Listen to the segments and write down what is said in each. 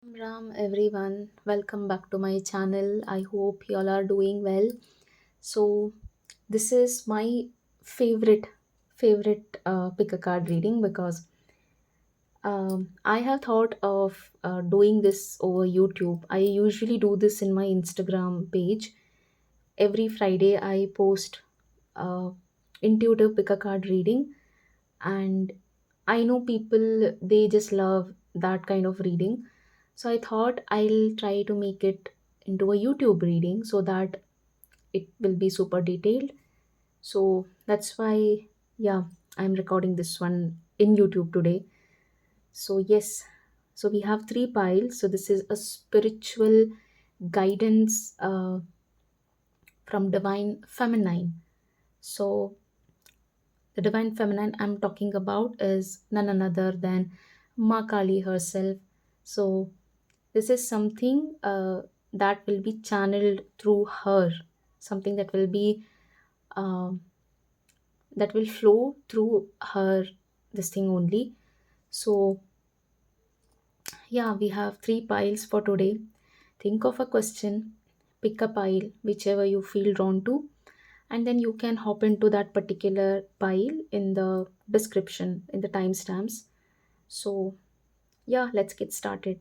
Ram everyone, welcome back to my channel. I hope you all are doing well. So this is my favorite pick a card reading because I have thought of doing this over YouTube. I usually do this in my Instagram page. Every Friday I post uh, intuitive pick a card reading, and I know people they just love that kind of reading. So I thought I'll try to make it into a YouTube reading so that it will be super detailed. So that's why, yeah, I'm recording this one in YouTube today. So yes, so we have three piles. So this is a spiritual guidance from divine feminine. So the divine feminine I'm talking about is none other than Ma Kali herself. So this is something that will be channeled through her, something um, that will flow through her. This thing only. So yeah, we have three piles for today. Think of a question, pick a pile, whichever you feel drawn to, and then you can hop into that particular pile in the description, in the timestamps. So, yeah, let's get started.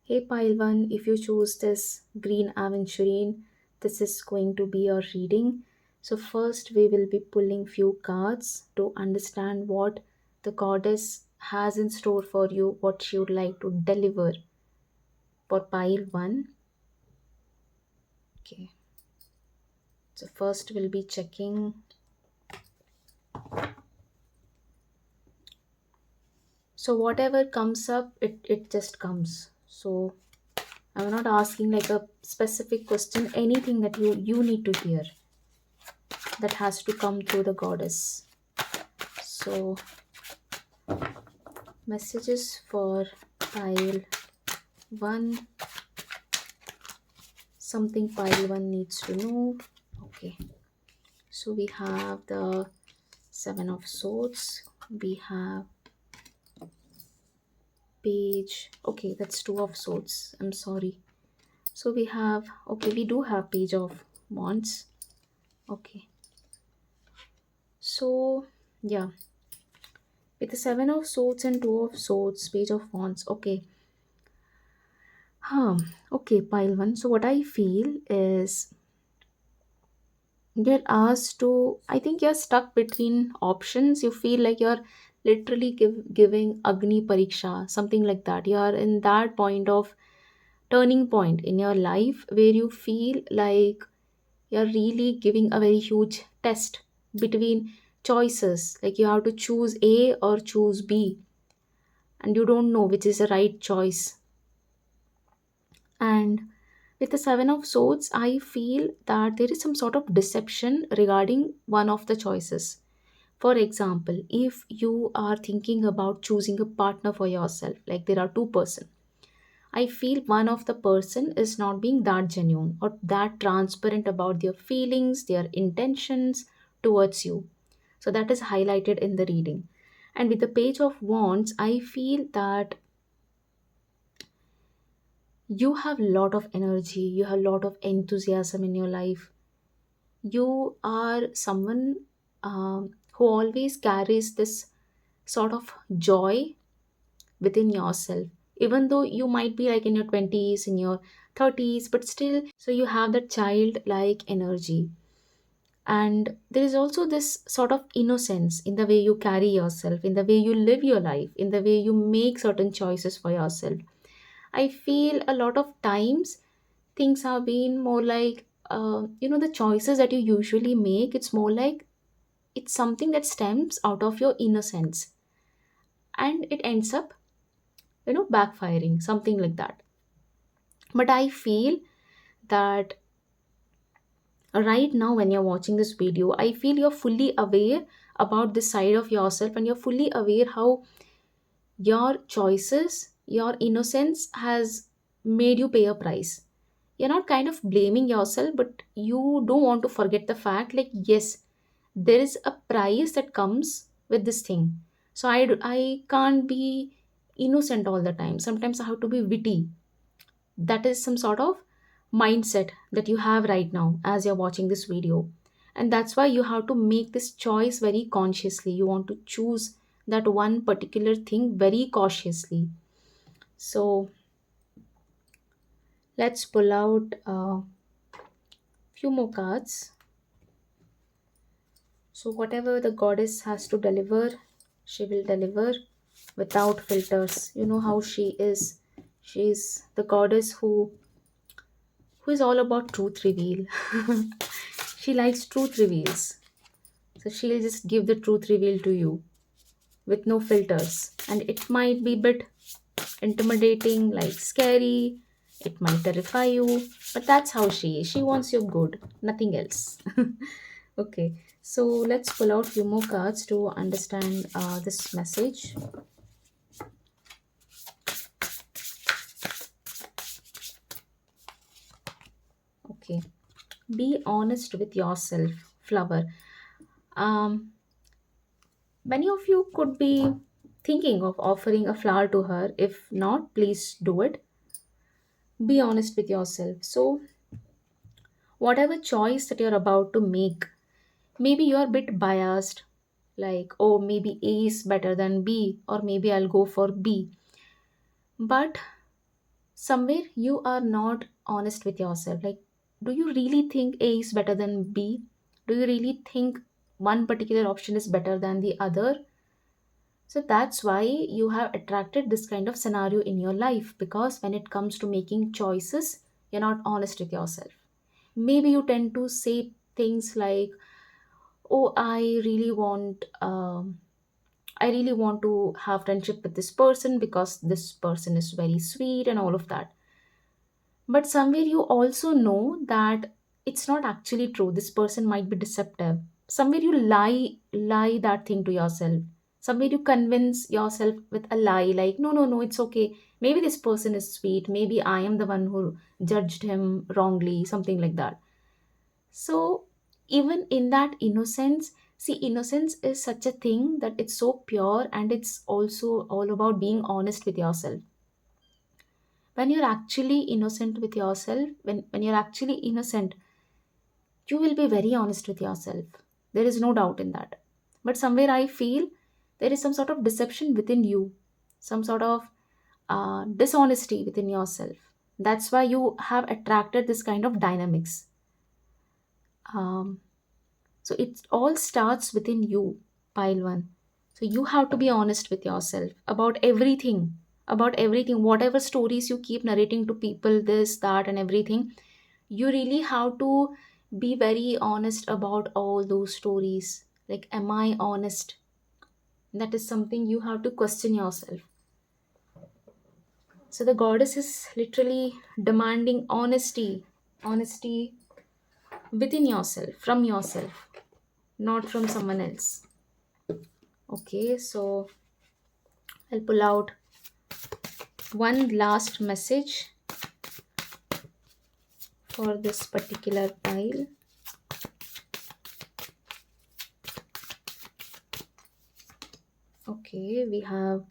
Hey, pile one, if you choose this green aventurine, this is going to be your reading. So, first, we will be pulling few cards to understand what the goddess has in store for you, what she would like to deliver for pile one. Okay, so first we'll be checking. So whatever comes up, it just comes. So I'm not asking like a specific question, anything that you need to hear that has to come through the goddess. So messages for pile one, something pile one needs to know. Okay, so we have the seven of swords, we have page, okay, that's two of swords, I'm sorry. So we have, okay, we do have page of wands. Okay, so yeah, with the seven of swords and two of swords, page of wands. Okay, okay, pile one. So what I feel is you're asked to, I think you're stuck between options. You feel like you're literally giving agni pariksha, something like that. You're in that point of turning point in your life where you feel like you're really giving a very huge test between choices, like you have to choose A or choose B, and you don't know which is the right choice. And with the seven of swords, I feel that there is some sort of deception regarding one of the choices. For example, if you are thinking about choosing a partner for yourself, like there are two-person, I feel one of the person is not being that genuine or that transparent about their feelings, their intentions towards you. So that is highlighted in the reading. And with the page of wands, I feel that you have a lot of energy, you have a lot of enthusiasm in your life. You are someone who always carries this sort of joy within yourself, even though you might be like in your 20s, in your 30s, but still, so you have that childlike energy. And there is also this sort of innocence in the way you carry yourself, in the way you live your life, in the way you make certain choices for yourself. I feel a lot of times things have been more like, the choices that you usually make, it's more like it's something that stems out of your innocence, and it ends up, backfiring, something like that. But I feel that right now, when you're watching this video, I feel you're fully aware about this side of yourself, and you're fully aware how your choices, your innocence has made you pay a price. You're not kind of blaming yourself, but you don't want to forget the fact, like, yes, there is a price that comes with this thing. So I can't be innocent all the time. Sometimes I have to be witty. That is some sort of mindset that you have right now as you're watching this video. And that's why you have to make this choice very consciously. You want to choose that one particular thing very cautiously. So let's pull out a few more cards. So, whatever the goddess has to deliver, she will deliver without filters. You know how she is. She is the goddess who is all about truth reveal. She likes truth reveals. So, she'll just give the truth reveal to you with no filters. And it might be a bit intimidating, like scary. It might terrify you, but that's how she is. She wants your good, nothing else. Okay, so let's pull out few more cards to understand this message. Okay, be honest with yourself, flower. Um, Many of you could be thinking of offering a flower to her. If not, please do it. Be honest with yourself. So, whatever choice that you're about to make, maybe you're a bit biased, like, oh, maybe A is better than B, or maybe I'll go for B. But somewhere you are not honest with yourself. Like, do you really think A is better than B? Do you really think one particular option is better than the other? So that's why you have attracted this kind of scenario in your life, because when it comes to making choices, you're not honest with yourself. Maybe you tend to say things like, oh, I really want to have friendship with this person because this person is very sweet and all of that. But somewhere you also know that it's not actually true. This person might be deceptive. Somewhere you lie that thing to yourself. Somewhere you convince yourself with a lie, like, no, no, no, it's okay. Maybe this person is sweet. Maybe I am the one who judged him wrongly, something like that. So, even in that innocence, see, innocence is such a thing that it's so pure, and it's also all about being honest with yourself. When you're actually innocent with yourself, when you're actually innocent, you will be very honest with yourself. There is no doubt in that. But somewhere I feel there is some sort of deception within you, some sort of dishonesty within yourself. That's why you have attracted this kind of dynamics. Um, So it all starts within you, pile one. So you have to be honest with yourself about everything, whatever stories you keep narrating to people, this, that, and everything. You really have to be very honest about all those stories. Like, am I honest? That is something you have to question yourself. So the goddess is literally demanding honesty within yourself, from yourself, not from someone else. Okay, so I'll pull out one last message for this particular pile. Okay, we have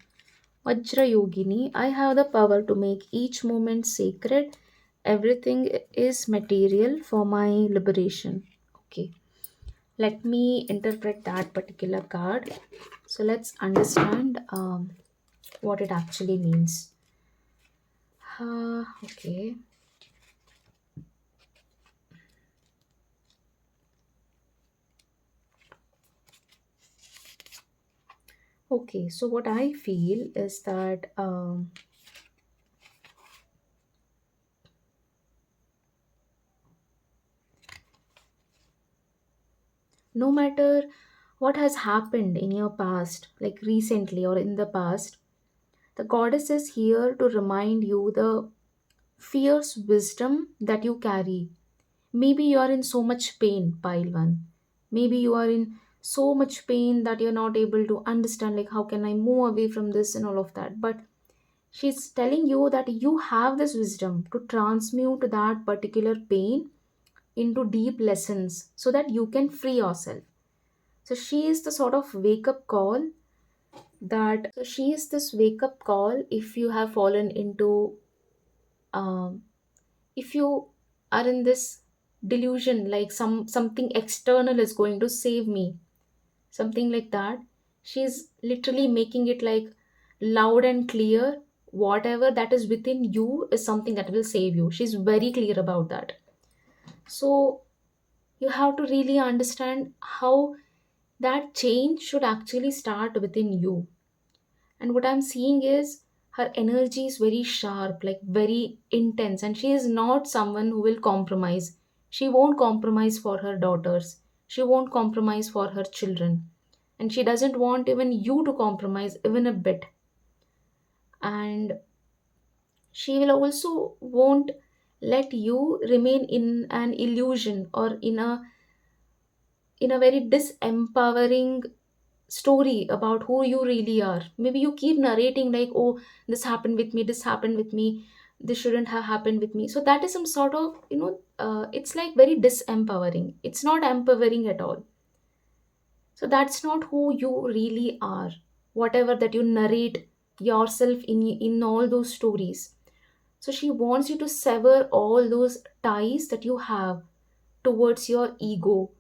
Vajra Yogini. I have the power to make each moment sacred. Everything is material for my liberation. Okay, let me interpret that particular card. So let's understand what it actually means. Okay. Okay, so what I feel is that no matter what has happened in your past, like recently or in the past, the goddess is here to remind you the fierce wisdom that you carry. Maybe you are in so much pain, pile one. Maybe you are in so much pain that you're not able to understand, like, how can I move away from this and all of that. But she's telling you that you have this wisdom to transmute that particular pain into deep lessons so that you can free yourself. So she is the sort of wake up call That so she is this wake up call if you have fallen into um, if you are in this delusion like something external is going to save me, something like that. She's literally making it like loud and clear. Whatever that is within you is something that will save you. She's very clear about that. So you have to really understand how that change should actually start within you. And what I'm seeing is her energy is very sharp, like very intense, and she is not someone who will compromise. She won't compromise for her daughters, she won't compromise for her children, and she doesn't want even you to compromise even a bit. And she will also won't let you remain in an illusion or in a very disempowering story about who you really are. Maybe you keep narrating, like, oh, this happened with me, this happened with me, this shouldn't have happened with me. So that is some sort of, it's like very disempowering. It's not empowering at all. So that's not who you really are. Whatever that you narrate yourself in all those stories. So she wants you to sever all those ties that you have towards your ego,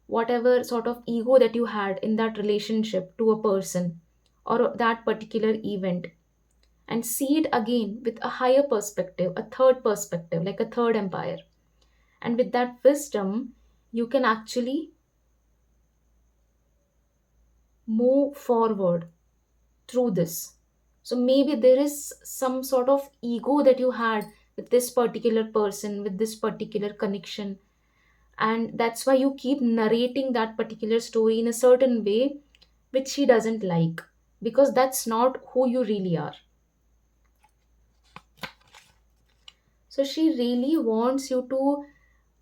whatever sort of ego that you had in that relationship to a person or that particular event, and see it again with a higher perspective, a third perspective, like a third empire. And with that wisdom, you can actually move forward through this. So maybe there is some sort of ego that you had with this particular person, with this particular connection, and that's why you keep narrating that particular story in a certain way which she doesn't like, because that's not who you really are. So she really wants you to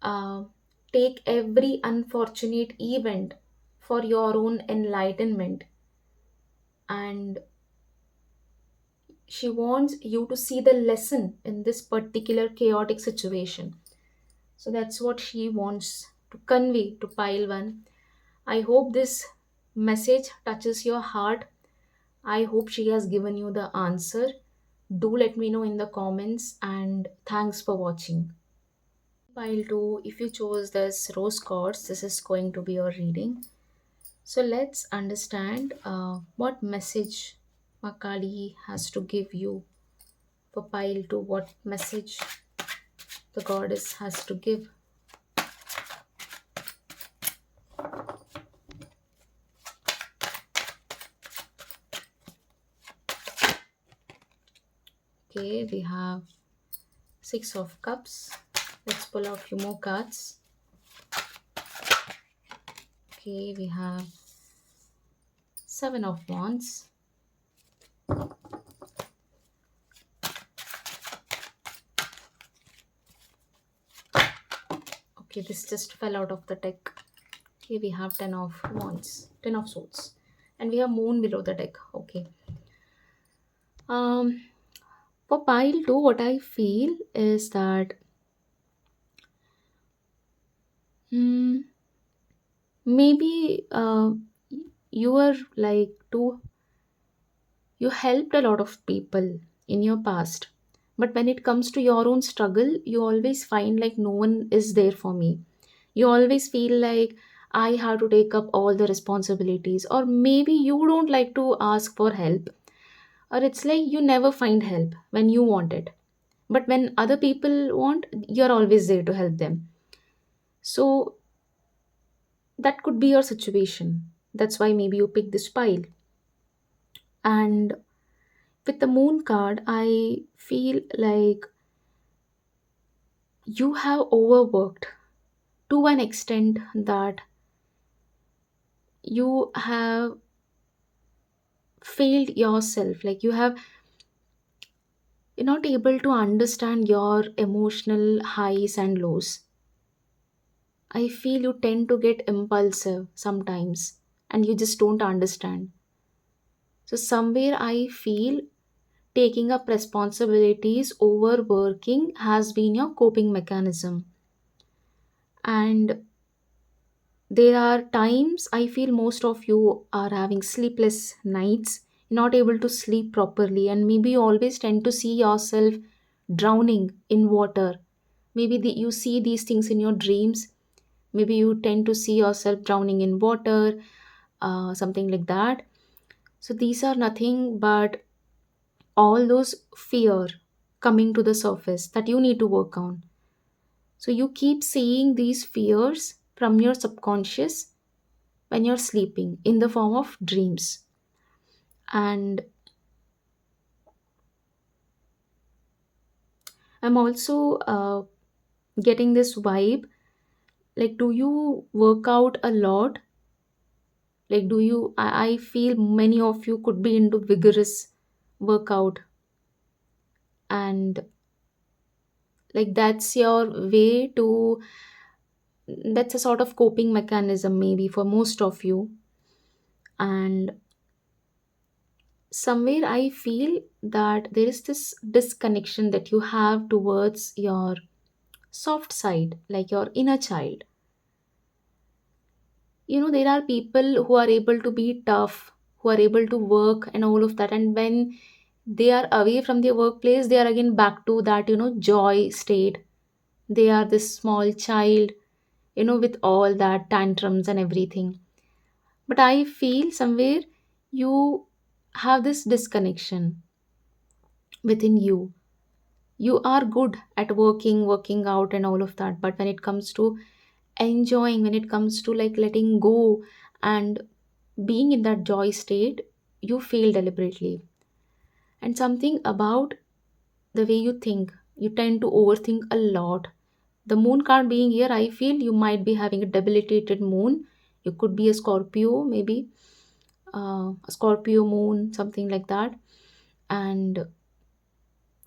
uh, take every unfortunate event for your own enlightenment, and she wants you to see the lesson in this particular chaotic situation. So that's what she wants to convey to pile 1. I hope this message touches your heart. I hope she has given you the answer. Do let me know in the comments, and thanks for watching. Pile 2, if you chose this rose quartz, this is going to be your reading. So let's understand what message Makali has to give you for pile 2, what message the goddess has to give. Okay, we have 6 of cups. Let's pull out a few more cards. Okay, we have 7 of wands. Okay, this just fell out of the deck. Okay, we have 10 of wands, 10 of swords, and we have moon below the deck. Okay. Um, for pile 2, what I feel is that hmm, maybe you are like too, you helped a lot of people in your past, but when it comes to your own struggle, you always find like no one is there for me. You always feel like I have to take up all the responsibilities, or maybe you don't like to ask for help, or it's like you never find help when you want it, but when other people want, you're always there to help them. So that could be your situation. That's why maybe you pick this pile. And with the moon card, I feel like you have overworked to an extent that you have failed yourself. Like you're not able to understand your emotional highs and lows. I feel you tend to get impulsive sometimes and you just don't understand. So, somewhere I feel taking up responsibilities over working has been your coping mechanism. And There are times I feel most of you are having sleepless nights, not able to sleep properly, and maybe you always tend to see yourself drowning in water. Maybe you see these things in your dreams. Maybe you tend to see yourself drowning in water, something like that. So these are nothing but all those fear coming to the surface that you need to work on. So you keep seeing these fears from your subconscious when you're sleeping in the form of dreams. And I'm also getting this vibe, like, do you work out a lot? Like, do you, I feel many of you could be into vigorous workout, and like that's your way to, that's a sort of coping mechanism maybe for most of you. And somewhere I feel that there is this disconnection that you have towards your soft side, like your inner child. You know, there are people who are able to be tough, who are able to work and all of that, and when they are away from their workplace, they are again back to that, joy state. They are this small child, with all that tantrums and everything. But I feel somewhere you have this disconnection within you. You are good at working out and all of that, but when it comes to enjoying, when it comes to like letting go and being in that joy state, you fail deliberately. And something about the way you think, you tend to overthink a lot. The moon card being here, I feel you might be having a debilitated moon. You could be a Scorpio, maybe a Scorpio moon, something like that. And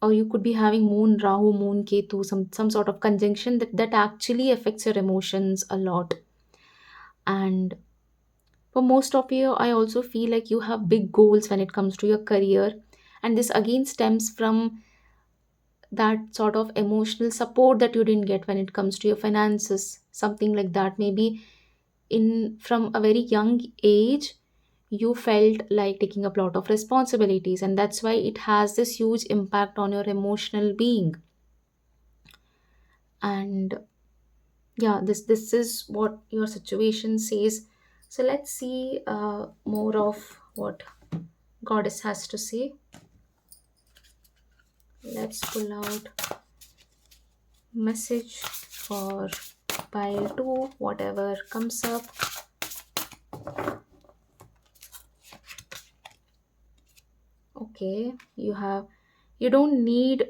or you could be having moon Rahu, moon Ketu, some sort of conjunction that actually affects your emotions a lot. And for most of you, I also feel like you have big goals when it comes to your career, and this again stems from that sort of emotional support that you didn't get when it comes to your finances, something like that. Maybe in from a very young age you felt like taking up a lot of responsibilities, and that's why it has this huge impact on your emotional being. And yeah, this is what your situation says. So let's see more of what goddess has to say. Let's pull out message for pile 2, whatever comes up. Okay, you don't need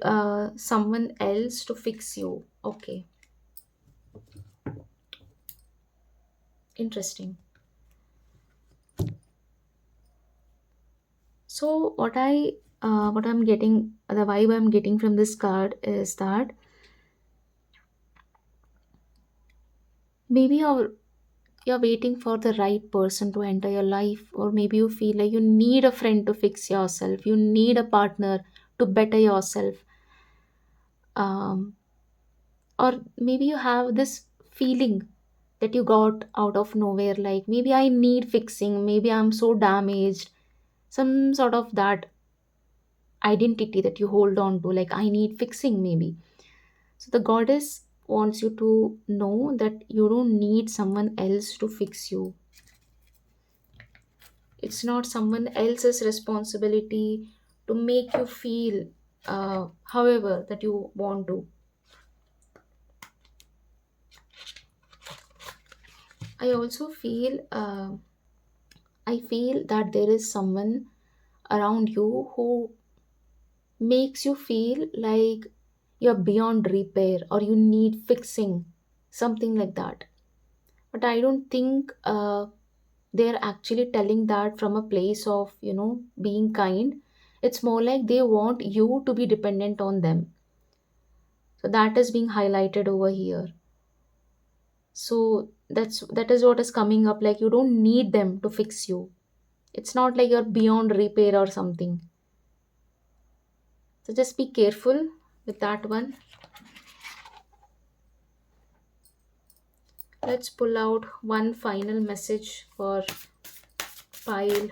someone else to fix you. Okay, interesting. So what I'm getting, the vibe I'm getting from this card is that maybe you're waiting for the right person to enter your life, or maybe you feel like you need a friend to fix yourself, you need a partner to better yourself. um, or maybe you have this feeling that you got out of nowhere, like maybe I need fixing, maybe I'm so damaged, some sort of that identity that you hold on to, like I need fixing maybe. So the goddess wants you to know that you don't need someone else to fix you. It's not someone else's responsibility to make you feel however that you want to. I also feel I feel that there is someone around you who makes you feel like you're beyond repair or you need fixing, something like that. But I don't think they're actually telling that from a place of, being kind. It's more like they want you to be dependent on them. So that is being highlighted over here. So that is what is coming up, like you don't need them to fix you. It's not like you're beyond repair or something. So just be careful with that one. Let's pull out one final message for pile.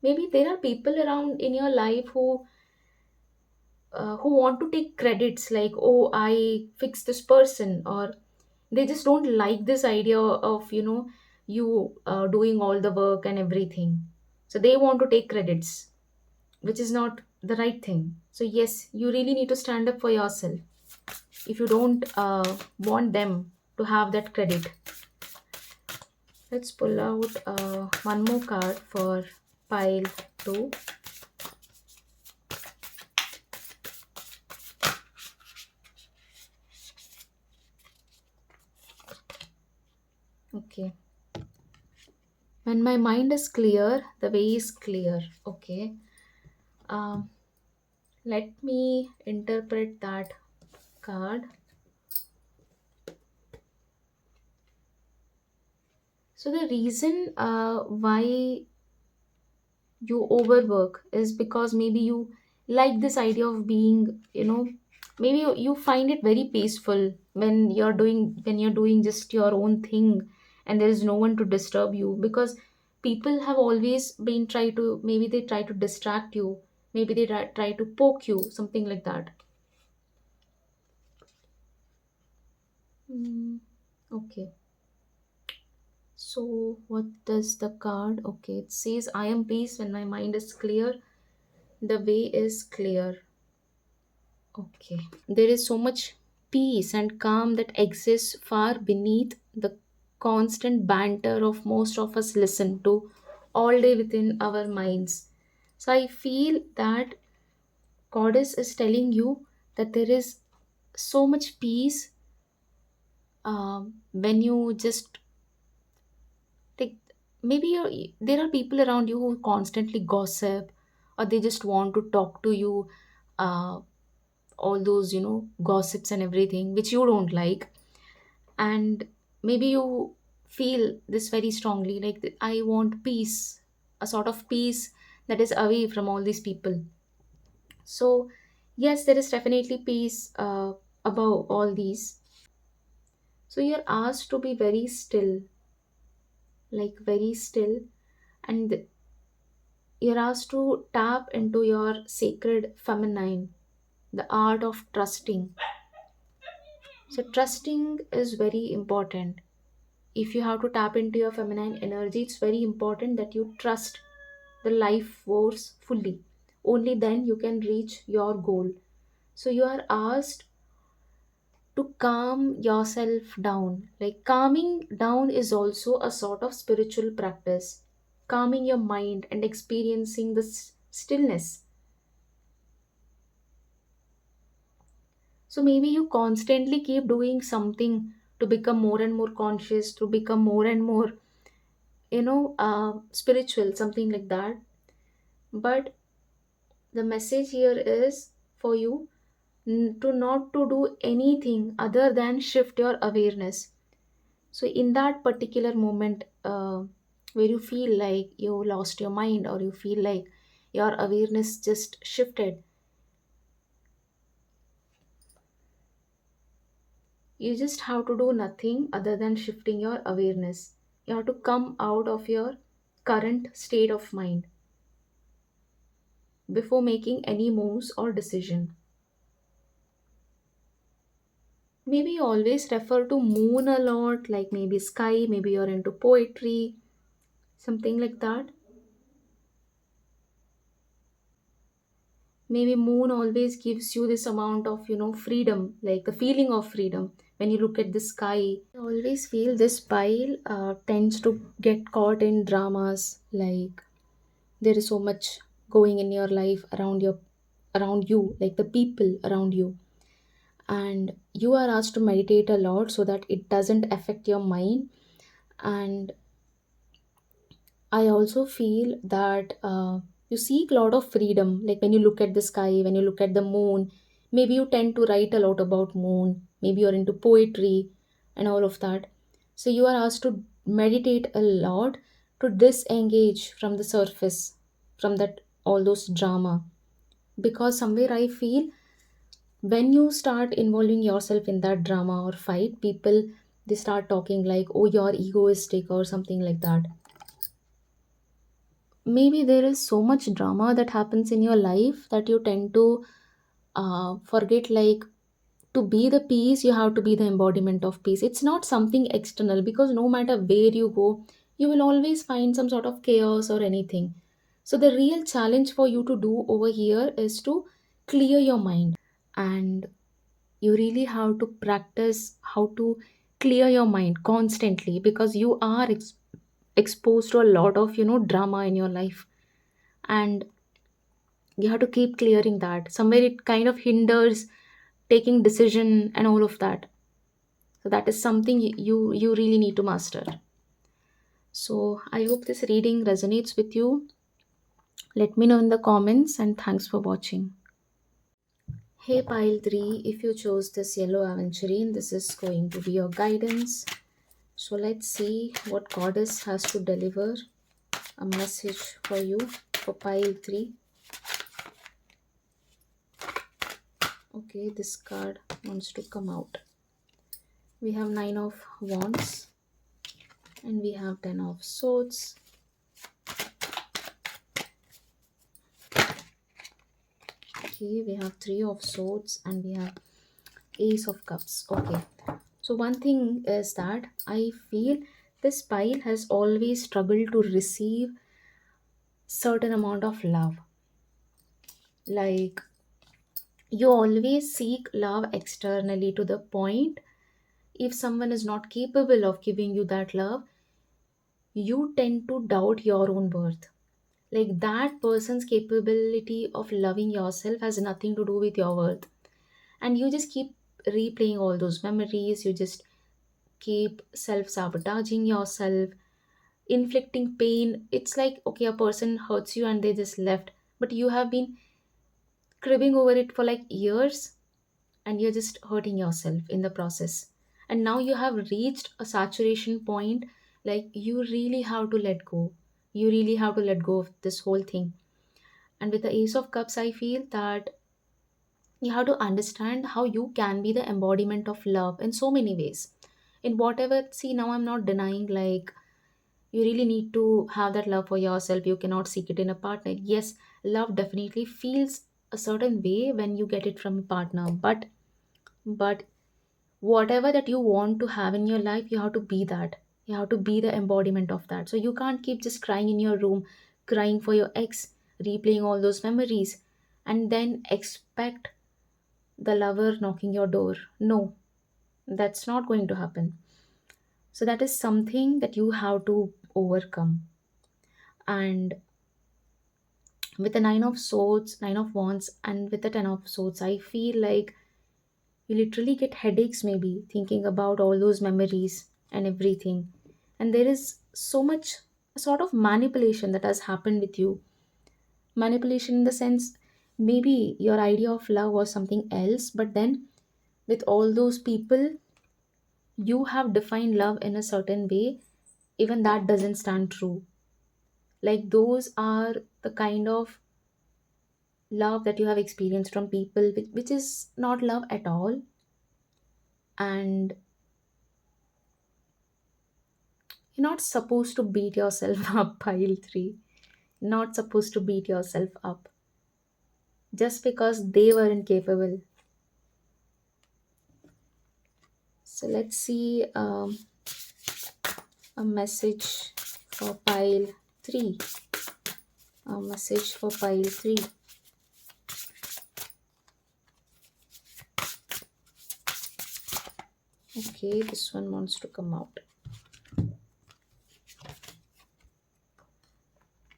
Maybe there are people around in your life who want to take credits, like, oh, I fixed this person, or they just don't like this idea of you doing all the work and everything. So they want to take credits, which is not the right thing. So yes, you really need to stand up for yourself if you don't want them to have that credit. Let's pull out one more card for pile 2. Okay. When my mind is clear, the way is clear. Okay. Um, Let me interpret that card. So the reason why you overwork is because maybe you like this idea of being, maybe you find it very peaceful when you're doing just your own thing, and there is no one to disturb you, because people have always been try to, maybe they try to distract you, maybe they try to poke you, something like that. Okay. So what does the card? Okay, it says, I am peace when my mind is clear, the way is clear. Okay. There is so much peace and calm that exists far beneath the constant banter of most of us listen to all day within our minds. So I feel that Goddess is telling you that there is so much peace when you just take, maybe there are people around you who constantly gossip, or they just want to talk to you, uh, all those gossips and everything which you don't like. And maybe you feel this very strongly, like, I want peace, a sort of peace that is away from all these people. So yes, there is definitely peace above all these. So you're asked to be very still, like very still, and you're asked to tap into your sacred feminine, the art of trusting. So trusting is very important. If you have to tap into your feminine energy, it's very important that you trust the life force fully. Only then you can reach your goal. So you are asked to calm yourself down. Like, calming down is also a sort of spiritual practice. Calming your mind and experiencing the stillness. So maybe you constantly keep doing something to become more and more conscious, to become more and more, spiritual, something like that. But the message here is for you to not to do anything other than shift your awareness. So in that particular moment where you feel like you lost your mind, or you feel like your awareness just shifted, you just have to do nothing other than shifting your awareness. You have to come out of your current state of mind before making any moves or decision. Maybe you always refer to moon a lot, like maybe sky, maybe you're into poetry, something like that. Maybe moon always gives you this amount of, freedom, like the feeling of freedom when you look at the sky. I always feel this pile tends to get caught in dramas, like there is so much going in your life around you, like the people around you, and you are asked to meditate a lot so that it doesn't affect your mind. And I also feel that you seek a lot of freedom, like when you look at the sky, when you look at the moon. Maybe you tend to write a lot about moon, maybe you're into poetry and all of that. So you are asked to meditate a lot, to disengage from the surface, from that all those drama. Because somewhere I feel when you start involving yourself in that drama or fight, people, they start talking like, oh, you're egoistic or something like that. Maybe there is so much drama that happens in your life that you tend to forget, like, to be the peace you have to be the embodiment of peace. It's not something external, because no matter where you go, you will always find some sort of chaos or anything. So the real challenge for you to do over here is to clear your mind. And you really have to practice how to clear your mind constantly, because you are exposed to a lot of drama in your life. And you have to keep clearing that. Somewhere it kind of hinders taking decision and all of that. So that is something you really need to master. So I hope this reading resonates with you. Let me know in the comments, and thanks for watching. Hey pile 3, if you chose this yellow aventurine, this is going to be your guidance. So let's see what goddess has to deliver a message for you for pile 3. Okay, this card wants to come out. We have 9 of wands and we have 10 of swords. Okay, we have 3 of swords and we have ace of cups. Okay, so one thing is that I feel this pile has always struggled to receive certain amount of love. Like, you always seek love externally, to the point if someone is not capable of giving you that love, you tend to doubt your own worth. Like, that person's capability of loving yourself has nothing to do with your worth. And you just keep replaying all those memories, you just keep self sabotaging yourself, inflicting pain. It's like, okay, a person hurts you and they just left, but you have been cribbing over it for like years, and you're just hurting yourself in the process. And now you have reached a saturation point. Like, you really have to let go. You really have to let go of this whole thing. And with the ace of cups, I feel that you have to understand how you can be the embodiment of love in so many ways. In whatever, see, now I'm not denying, like, you really need to have that love for yourself. You cannot seek it in a partner. Yes, love definitely feels a certain way when you get it from a partner, but whatever that you want to have in your life, you have to be that. You have to be the embodiment of that. So you can't keep just crying in your room, crying for your ex, replaying all those memories, and then expect the lover knocking your door. No, that's not going to happen. So that is something that you have to overcome. And with the nine of swords, nine of wands, and with the 10 of swords, I feel like you literally get headaches maybe thinking about all those memories and everything. And there is so much sort of manipulation that has happened with you. Manipulation in the sense, maybe your idea of love was something else, but then with all those people, you have defined love in a certain way. Even that doesn't stand true. Like, those are the kind of love that you have experienced from people, which is not love at all. And you're not supposed to beat yourself up, pile 3. Not supposed to beat yourself up just because they weren't capable. So let's see, a message for pile 3. A message for pile 3. Okay, this one wants to come out.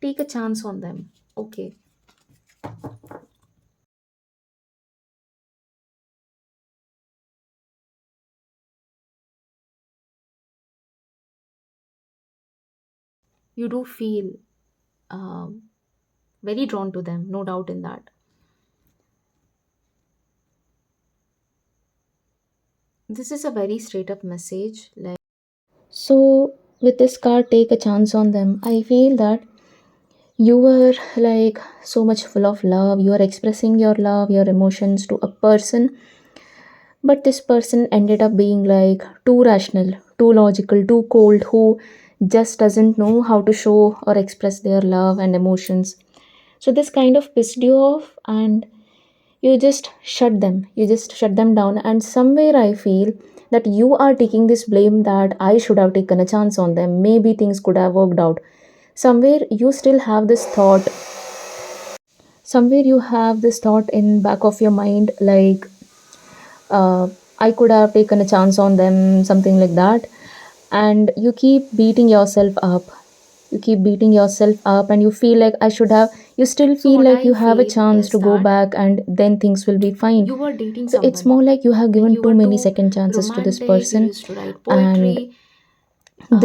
Take a chance on them. Okay. You do feel um, very drawn to them, no doubt in that. This is a very straight up message. Like, so with this card, take a chance on them. I feel that you were like so much full of love. You are expressing your love, your emotions to a person, But this person ended up being like too rational, too logical, too cold, who just doesn't know how to show or express their love and emotions. So this kind of pissed you off, and you just shut them down. And somewhere I feel that you are taking this blame that I should have taken a chance on them. Maybe things could have worked out. Somewhere you still have this thought. Somewhere you have this thought in back of your mind, like uh, I could have taken a chance on them, something like that. And you keep beating yourself up. You keep beating yourself up, and you feel like I should have. You still So feel what like I you have a feel chance is to go that back, and then things will be fine. you were dating So it's someone, more like you have like given you too were many too second chances to this romantic, you person. used to write And poetry,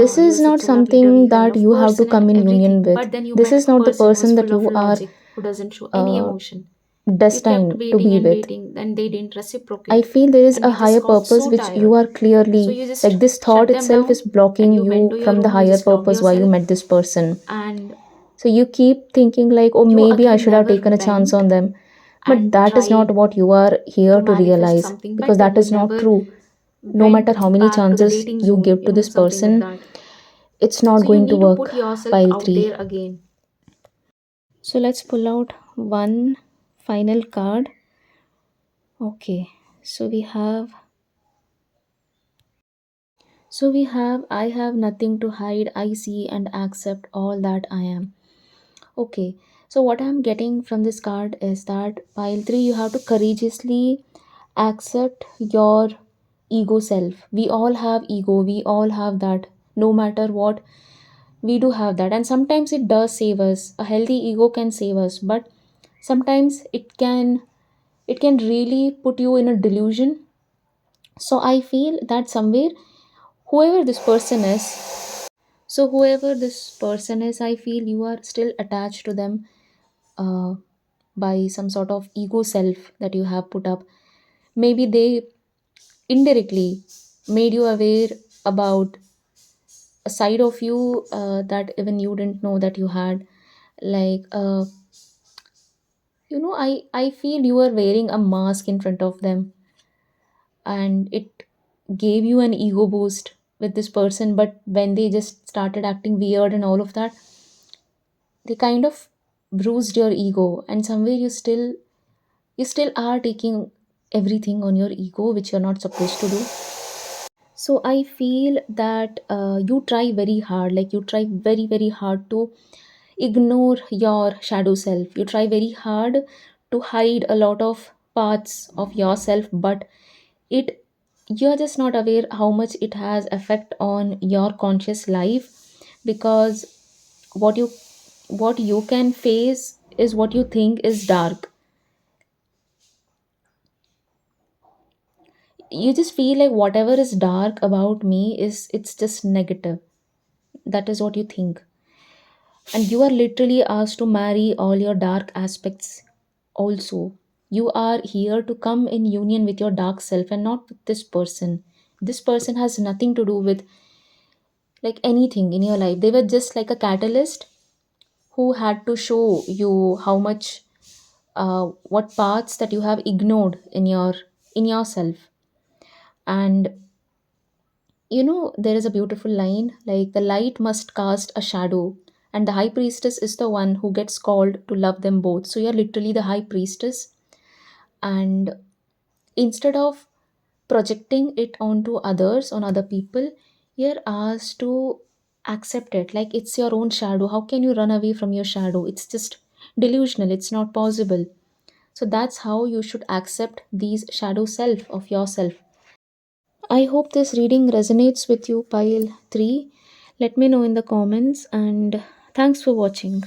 this you're is not such a lovey-dovey something kind that of you have to person and come in union everything, with. but then you This met is a not the person who's person that full of you are logic, who doesn't show any uh, emotion. You kept destined to waiting be and with. waiting, and they didn't I reciprocate, feel there is and a you just higher got purpose so which you tired. are So clearly, you just like, this thought shut them itself is down, and blocking you went you to your from the room, you higher just locked purpose why you yourself, met this person. and So you keep thinking, like, oh, you maybe I again should have never taken a chance went on them. But and that is not tried what you are to here to manifest realize, something because better. that You is not never true. No went matter how many back to the chances dating you zone, give to this something like person, that. it's not So you going to need to put work. yourself Pile out there 3. again. So let's pull out one final card. Okay. So we have I have nothing to hide. I see and accept all that I am. Okay. So what I'm getting from this card is that pile 3, you have to courageously accept your ego self. We all have ego. We all have that. No matter what, we do have that. And sometimes it does save us. A healthy ego can save us, but sometimes it can really put you in a delusion. So I feel that somewhere, whoever this person is, whoever this person is, I feel you are still attached to them uh, by some sort of ego self that you have put up. Maybe they indirectly made you aware about a side of you that even you didn't know that you had. Like, I feel you were wearing a mask in front of them, and it gave you an ego boost with this person. But when they just started acting weird and all of that, they kind of bruised your ego, and somewhere you still are taking everything on your ego, which you're not supposed to do. So I feel that you try very hard, like you try very very hard to ignore your shadow self. You try very hard to hide a lot of parts of yourself, but it you're just not aware how much it has effect on your conscious life. Because what you can face is what you think is dark. You just feel like whatever is dark about me is it's just negative. That is what you think. And you are literally asked to marry all your dark aspects also. You are here to come in union with your dark self and not with this person. This person has nothing to do with like anything in your life. They were just like a catalyst who had to show you how much what parts that you have ignored in yourself. And there is a beautiful line, like, the light must cast a shadow, and the high priestess is the one who gets called to love them both. So you're literally the high priestess, and instead of projecting it onto others, on other people, you're asked to accept it. Like, it's your own shadow. How can you run away from your shadow? It's just delusional, it's not possible. So that's how you should accept these shadow self of yourself. I hope this reading resonates with you, pile 3. Let me know in the comments, and thanks for watching.